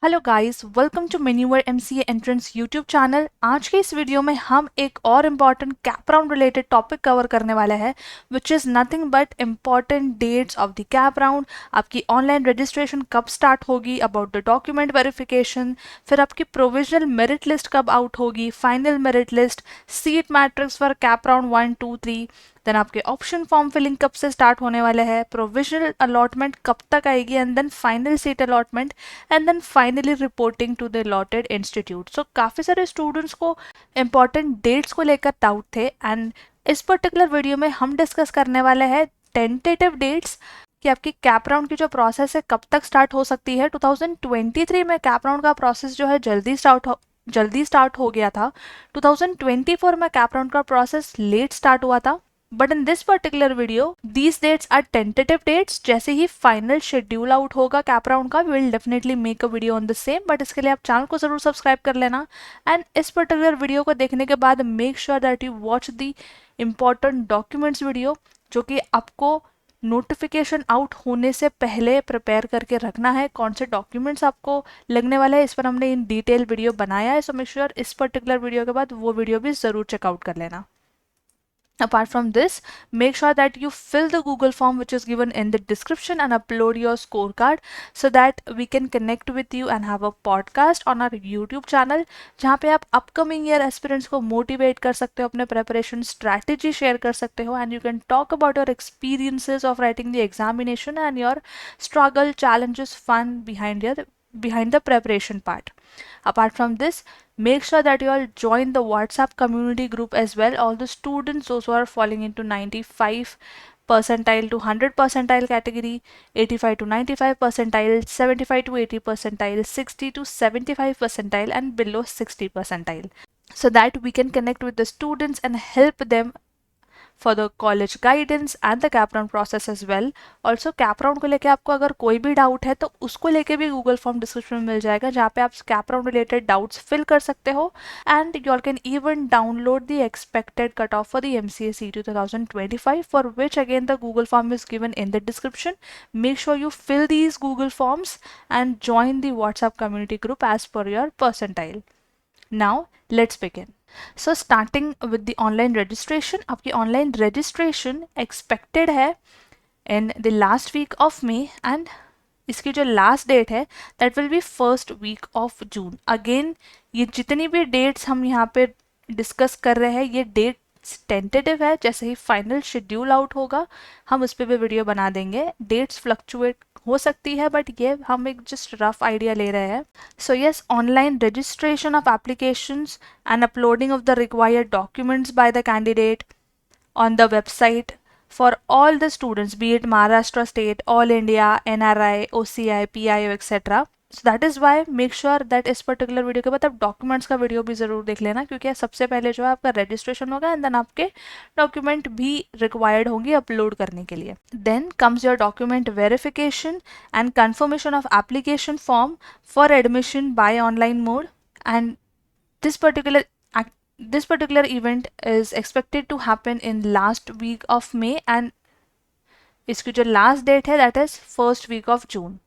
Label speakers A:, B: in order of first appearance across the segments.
A: Hello guys, welcome to मेन्यूवर MCA entrance YouTube channel. आज के इस वीडियो में हम एक और important cap round related topic cover करने वाले हैं, which is nothing but important dates of the cap round. आपकी ऑनलाइन रजिस्ट्रेशन कब स्टार्ट होगी, अबाउट द डॉक्यूमेंट वेरिफिकेशन, फिर आपकी प्रोविजनल मेरिट लिस्ट कब आउट होगी, final merit list, seat matrix for cap round 1, 2, 3, then आपके ऑप्शन फॉर्म फिलिंग कब से स्टार्ट होने वाले हैं, प्रोविजनल अलॉटमेंट कब तक आएगी, and then final seat allotment, and then finally reporting to the allotted institute. So काफ़ी सारे स्टूडेंट्स को इंपॉर्टेंट डेट्स को लेकर डाउट थे, एंड इस पर्टिकुलर वीडियो में हम डिस्कस करने वाले हैं टेंटेटिव डेट्स कि आपकी कैप राउंड की जो प्रोसेस है कब तक स्टार्ट हो सकती है। 2023 में कैप राउंड का प्रोसेस जो है जल्दी स्टार्ट हो गया था। 2024 में कैप राउंड का प्रोसेस लेट स्टार्ट हुआ था। But in this particular video these dates are tentative dates. जैसे ही फाइनल शेड्यूल आउट होगा कैप राउंड का, we will definitely make a video on the same. But इसके लिए आप चैनल को जरूर सब्सक्राइब कर लेना, एंड इस पर्टिकुलर वीडियो को देखने के बाद make sure that you watch the important documents video, जो कि आपको नोटिफिकेशन आउट होने से पहले प्रिपेयर करके रखना है। कौन से डॉक्यूमेंट्स आपको लगने वाले हैं, इस पर हमने इन डिटेल वीडियो बनाया है। सो मेक श्योर इस पर्टिकुलर वीडियो के बाद वो वीडियो भी ज़रूर चेकआउट कर लेना। Apart from this, make sure that you fill the Google form which is given in the description and upload your scorecard so that we can connect with you and have a podcast on our YouTube channel, जहाँ पे आप upcoming year aspirants को motivate कर सकते हो, अपने preparation strategy share कर सकते हो, and you can talk about your experiences of writing the examination and your struggle, challenges, fun behind the preparation part. Apart from this, make sure that you all join the WhatsApp community group as well. All the students, those who are falling into 95 percentile to 100 percentile category, 85 to 95 percentile, 75 to 80 percentile, 60 to 75 percentile, and below 60 percentile, so that we can connect with the students and help them for the college guidance and the cap round process as well. Also cap round को लेके आपको अगर कोई भी doubt है तो उसको लेके भी गूगल फॉर्म डिस्क्रिप्शन में मिल जाएगा, जहाँ पे आप cap round related doubts fill कर सकते हो, and you all can even download the expected cutoff for the MCA CET 2025, for which again the Google form is given in the description. Make sure you fill these Google forms and join the WhatsApp community group as per your percentile. Now let's begin. So starting with the online registration, आपकी online registration expected है in the last week of May, and इसकी जो last date है that will be first week of June. Again, ये जितनी भी dates हम यहाँ पे डिस्कस कर रहे हैं, ये डेट्स टेंटेटिव है। जैसे ही फाइनल शेड्यूल आउट होगा हम उस पर भी वीडियो बना देंगे। डेट्स फ्लक्चुएट हो सकती है, बट ये हम एक जस्ट रफ आइडिया ले रहे हैं। So yes, online registration of applications and uploading of the required documents by the candidate on the website for all the students, be it Maharashtra State, All India, NRI, OCI, PIO, etc. So that is why make sure that इस particular video के बाद आप documents का video भी ज़रूर देख लेना, क्योंकि सबसे पहले जो है आपका रजिस्ट्रेशन होगा, एंड देन आपके डॉक्यूमेंट भी रिक्वायर्ड होंगे अपलोड करने के लिए। Then comes your document verification and confirmation of application form for admission by online mode, and this particular event is expected to happen in last week of May, and इसकी जो last date है that is first week of June.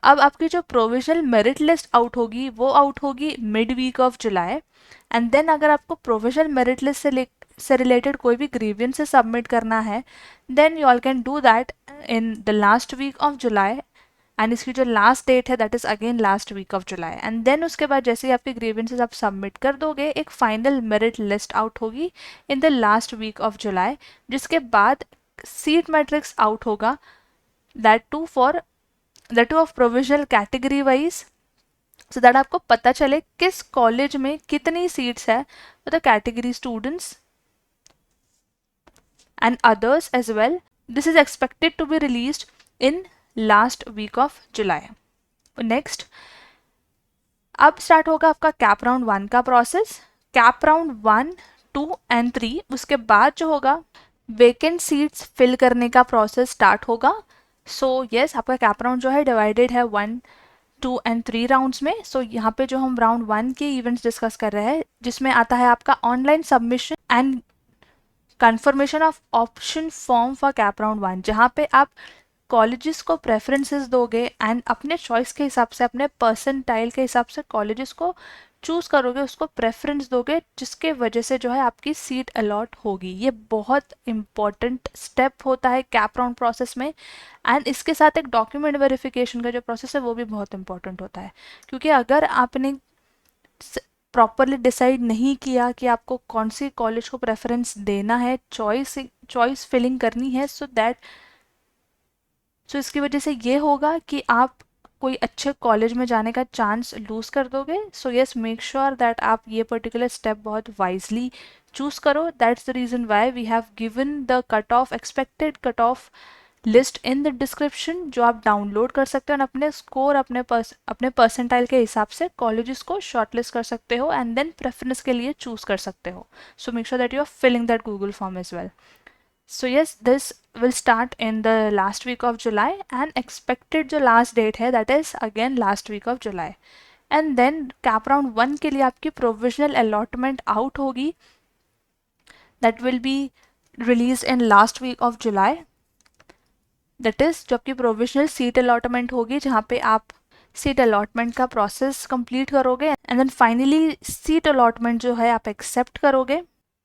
A: अब आपकी जो provisional merit list out होगी वो out होगी mid week of July, and then अगर आपको प्रोविजनल मेरिट लिस्ट से रिलेटेड कोई भी ग्रीवियंस सबमिट करना है, then you all can do that in the last week of July, and इसकी जो लास्ट डेट है that is again last week of July. And then उसके बाद जैसे ही आपके ग्रीवेंसेस आप सबमिट कर दोगे, एक फाइनल मेरिट लिस्ट आउट होगी in the last week of July, जिसके बाद सीट मैट्रिक्स आउट होगा, that too of provisional category wise, so that आपको पता चले किस कॉलेज में कितनी सीट्स है for the category students and others as well. This is expected to be released in last week of July. Next, अब start होगा आपका कैप राउंड 1 का प्रोसेस. कैप राउंड 1, 2 एंड 3, उसके बाद जो होगा वेकेंट सीट्स फिल करने का प्रोसेस स्टार्ट होगा. सो यस, आपका कैप राउंड जो है डिवाइडेड है 1, 2 एंड 3 राउंड्स में. सो यहाँ पे जो हम राउंड 1 के इवेंट्स डिस्कस कर रहे हैं, जिसमें आता है आपका online submission and confirmation of option form for cap round 1, जहाँ पे आप कॉलेजेस को प्रेफरेंसेस दोगे एंड अपने चॉइस के हिसाब से, अपने परसेंटाइल के हिसाब से कॉलेजेस को चूज करोगे, उसको प्रेफरेंस दोगे, जिसके वजह से जो है आपकी सीट अलॉट होगी। ये बहुत इंपॉर्टेंट स्टेप होता है कैप राउंड प्रोसेस में। एंड इसके साथ एक डॉक्यूमेंट वेरिफिकेशन का जो प्रोसेस है वो भी बहुत इंपॉर्टेंट होता है, क्योंकि अगर आपने प्रॉपरली डिसाइड नहीं किया कि आपको कौन सी कॉलेज को प्रेफरेंस देना है, चॉइस फिलिंग करनी है, सो इसकी वजह से ये होगा कि आप कोई अच्छे कॉलेज में जाने का चांस लूज कर दोगे। So yes, make sure that आप ये पर्टिकुलर स्टेप बहुत वाइजली चूज करो। That's the reason why we have given the cut off, expected cut off list in the description, जो आप डाउनलोड कर सकते हो और अपने स्कोर, अपने परसेंटाइल के हिसाब से कॉलेजेस को शॉर्टलिस्ट कर सकते हो एंड देन प्रेफरेंस के लिए चूज कर सकते हो। So make sure that you are filling that Google form as well. So yes, this will start in the last week of July, and expected जो last date है that is again last week of July. And then cap round 1 के लिए आपकी provisional allotment out होगी, that will be released in last week of July. That is जो आपकी provisional seat allotment होगी, जहाँ पे आप सीट अलॉटमेंट का प्रोसेस कंप्लीट करोगे and then finally seat allotment जो है आप एक्सेप्ट करोगे.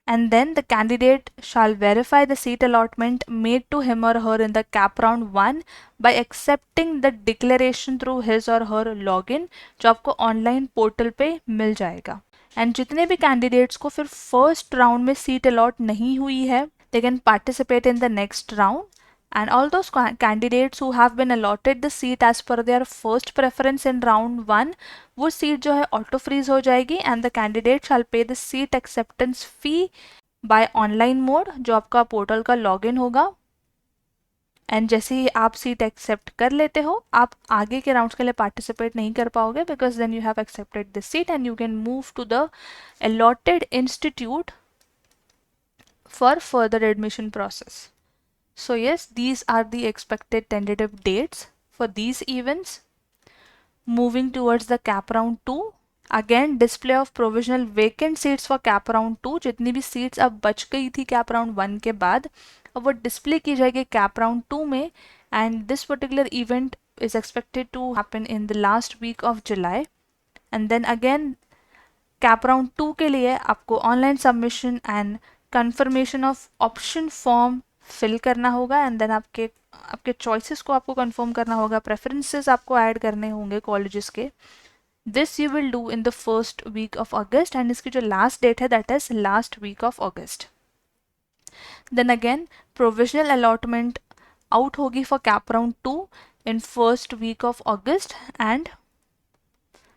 A: And then the candidate shall verify the seat allotment made to him or her in the cap round 1 by accepting the declaration through his or her login, जो आपको online portal पे मिल जाएगा. And जितने भी candidates को फिर first round में seat allot नहीं हुई है, they can participate in the next round. And all those candidates who have been allotted the seat as per their first preference in round 1, वो सीट जो है ऑटो फ्रीज हो जाएगी and the candidate shall pay the seat acceptance fee by online mode, जो आपका portal का login होगा. And जैसे ही आप सीट एक्सेप्ट कर लेते हो, आप आगे के राउंड्स के लिए पार्टिसिपेट नहीं कर पाओगे, because then you have accepted this seat and you can move to the allotted institute for further admission process. So yes, these are the expected tentative dates for these events. Moving towards the cap round 2, again display of provisional vacant seats for cap round 2. जितनी भी seats अब बच गई थी cap round 1 के बाद, अब वो display की जाएगी cap round 2 में. And this particular event is expected to happen in the last week of July. And then again cap round 2 के लिए आपको online submission and confirmation of option form फिल करना होगा एंड देन आपके चॉइसेस को आपको कंफर्म करना होगा, प्रेफरेंसेस आपको ऐड करने होंगे कॉलेजेस के. This you will do in the first week of August and इसकी जो लास्ट डेट है that is last week of August. Then again provisional allotment out होगी for cap round 2 in first week of August and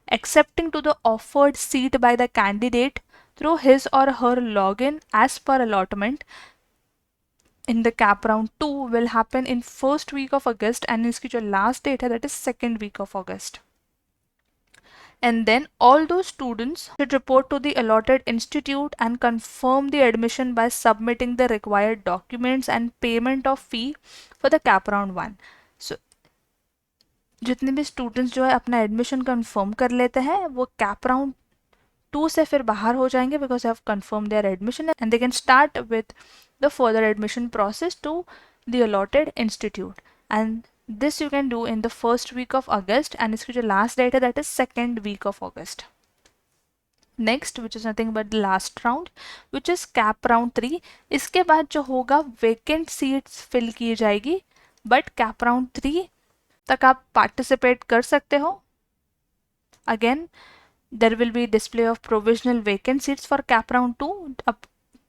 A: accepting to the offered seat by the candidate through his or her login as per allotment in the cap round 2 will happen in first week of August and इसकी जो last date है that is second week of August. And then all those students should report to the allotted institute and confirm the admission by submitting the required documents and payment of fee for the cap round 1. So जितने भी students जो है अपना admission confirm कर लेते हैं, वो cap round 2 से फिर बाहर हो जाएंगे because have confirm their admission and they can start with the further admission process to the allotted institute. And this you can do in the first week of August and इसकी जो last date है that is second week of August. Next which is nothing but the last round which is cap round 3. इसके बाद जो होगा vacant seats fill की जाएगी, but cap round 3 तक आप पार्टिसिपेट कर सकते हो. Again there will be display of provisional vacant seats for cap round 2. अब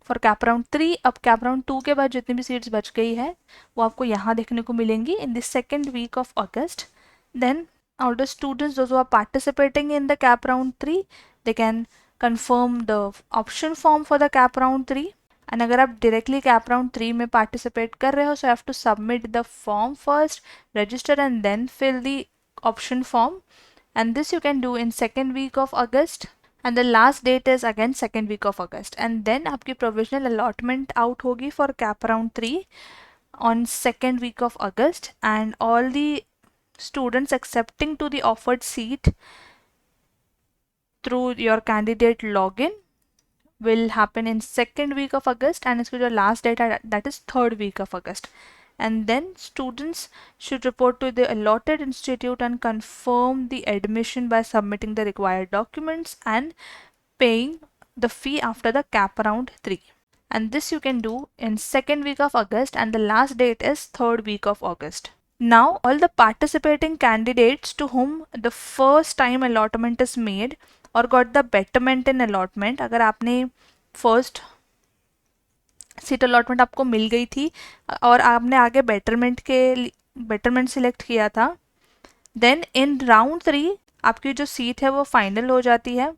A: फॉर कैप राउंड 3, अब कैप राउंड 2 के बाद जितनी भी सीट्स बच गई है वो आपको यहाँ देखने को मिलेंगी in the second week of August. Then all the students those who are participating in the cap round 3, they can confirm the option form for the cap round 3. And अगर आप डायरेक्टली कैप राउंड 3 में participate कर रहे हो, so have to submit the form first, register and then fill the option form. And this you can do in second week of August and the last date is again second week of August. And then आपकी provisional allotment out होगी for cap round 3 on second week of August and all the students accepting to the offered seat through your candidate login will happen in second week of August and इसकी जो last date है that is third week of August. and then students should report to the allotted institute and confirm the admission by submitting the required documents and paying the fee after the cap round 3. And this you can do in second week of August, and the last date is third week of August. Now all the participating candidates to whom the first time allotment is made or got the betterment in allotment, अगर आपने first seat allotment आपको मिल गई थी और आपने आगे betterment select किया था, देन इन राउंड 3 आपकी जो सीट है वो फाइनल हो जाती है।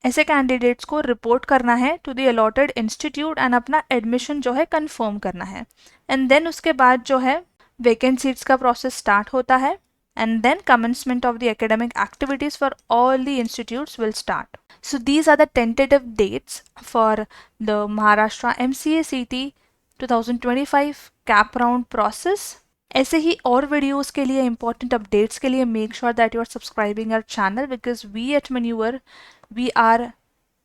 A: ऐसे कैंडिडेट्स को रिपोर्ट करना है to the allotted institute and अपना एडमिशन जो है कंफर्म करना है, एंड देन उसके बाद जो है वेकेंट सीट्स का प्रोसेस स्टार्ट होता है, and then commencement of the academic activities for all the institutes will start. So these are the tentative dates for the Maharashtra MCA CT 2025 cap round process. ऐसे ही और videos के लिए important updates के लिए make sure that you are subscribing our channel, because we at Manure we are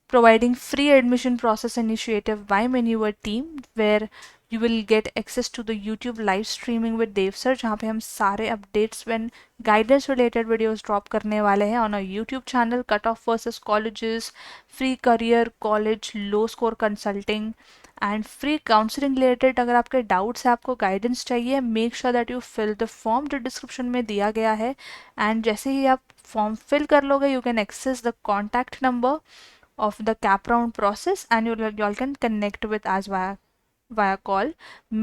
A: providing free admission process initiative by Manure team, where you will get access to the YouTube live streaming with Dev sir, जहाँ पे हम सारे updates when guidance related videos drop करने वाले हैं on our YouTube channel, cut off versus colleges, free career college low score consulting and free counseling related। अगर आपके doubts है, आपको guidance चाहिए, make sure that you fill the form जो description में दिया गया है, and जैसे ही आप form fill कर लोगे you can access the contact number of the cap round process and you all can connect with us via call.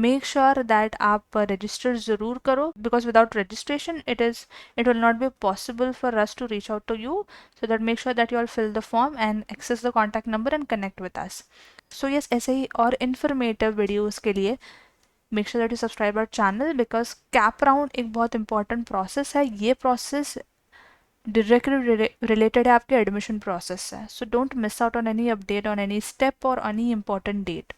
A: Make sure that आप register ज़रूर करो, because without registration it will not be possible for us to reach out to you, so that make sure that you all fill the form and access the contact number and connect with us. So yes, ऐसे ही और informative videos के लिए make sure that you subscribe our channel, because cap round एक बहुत important process है। ये process directly related है आपके एडमिशन प्रोसेस से, so don't miss out on any update on any step और any important date.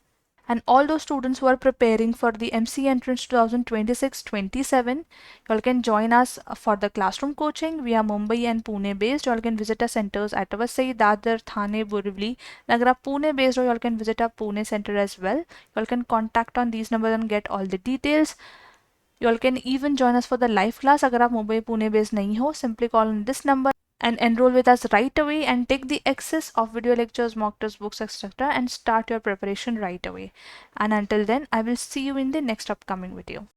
A: And all those students who are preparing for the MCA entrance 2026-27, you all can join us for the classroom coaching. We are Mumbai and Pune based. You all can visit our centers at Vasai, Dadar, Thane, Borivali. And अगर आप Pune based हो, you all can visit our Pune center as well. You all can contact on these numbers and get all the details. You all can even join us for the live class. अगर आप Mumbai Pune based नहीं हो, simply call on this number and enroll with us right away and take the access of video lectures, mock tests, books, etc. and start your preparation right away. And until then, I will see you in the next upcoming video.